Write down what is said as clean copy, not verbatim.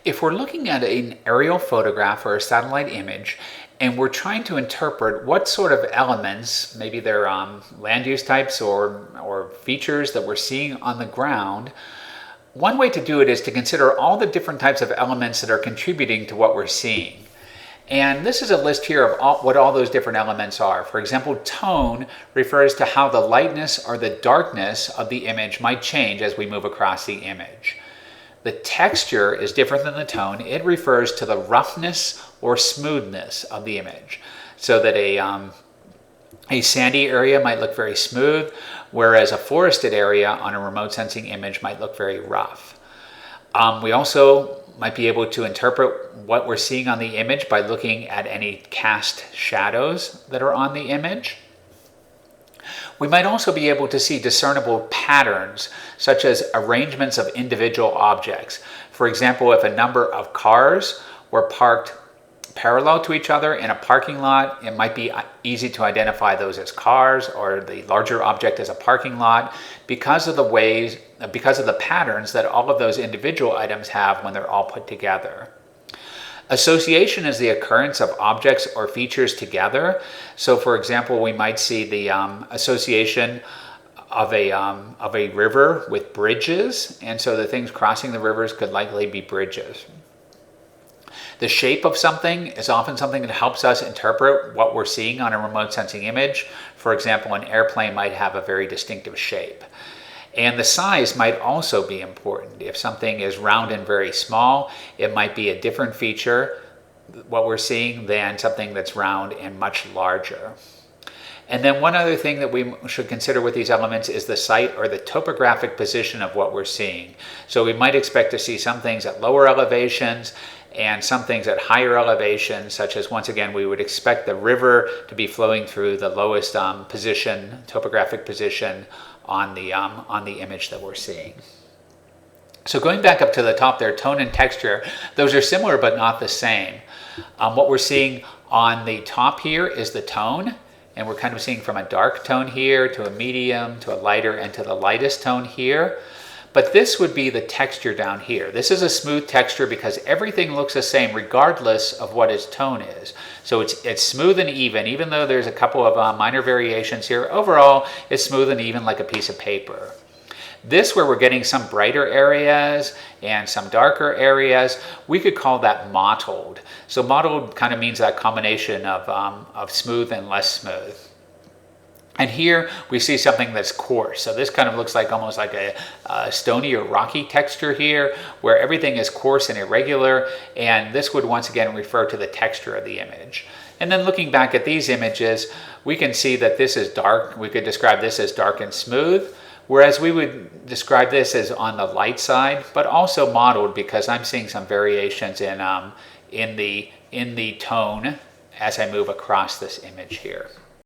If we're looking at an aerial photograph or a satellite image, and we're trying to interpret what sort of elements, maybe they're land use types or features that we're seeing on the ground, one way to do it is to consider all the different types of elements that are contributing to what we're seeing. And this is a list here of what all those different elements are. For example, tone refers to how the lightness or the darkness of the image might change as we move across the image. The texture is different than the tone. It refers to the roughness or smoothness of the image. So that a sandy area might look very smooth, whereas a forested area on a remote sensing image might look very rough. We also might be able to interpret what we're seeing on the image by looking at any cast shadows that are on the image. We might also be able to see discernible patterns, such as arrangements of individual objects. For example, if a number of cars were parked parallel to each other in a parking lot, it might be easy to identify those as cars or the larger object as a parking lot because of the patterns that all of those individual items have when they're all put together. Association is the occurrence of objects or features together. So for example, we might see the association of a river with bridges, and so the things crossing the rivers could likely be bridges. The shape of something is often something that helps us interpret what we're seeing on a remote sensing image. For example, an airplane might have a very distinctive shape. And the size might also be important. If something is round and very small, it might be a different feature, what we're seeing, than something that's round and much larger. And then one other thing that we should consider with these elements is the site or the topographic position of what we're seeing. So we might expect to see some things at lower elevations and some things at higher elevations, such as, once again, we would expect the river to be flowing through the lowest topographic position on the image that we're seeing. So going back up to the top there, tone and texture, those are similar but not the same. What we're seeing on the top here is the tone, and we're kind of seeing from a dark tone here to a medium to a lighter and to the lightest tone here. But this would be the texture down here. This is a smooth texture because everything looks the same regardless of what its tone is. So it's smooth and even though there's a couple of minor variations here. Overall, it's smooth and even like a piece of paper. This, where we're getting some brighter areas and some darker areas, we could call that mottled. So mottled kind of means that combination of smooth and less smooth. And here we see something that's coarse. So this kind of looks like almost like a stony or rocky texture here, where everything is coarse and irregular. And this would once again refer to the texture of the image. And then looking back at these images, we can see that this is dark. We could describe this as dark and smooth, whereas we would describe this as on the light side, but also mottled, because I'm seeing some variations in the tone as I move across this image here.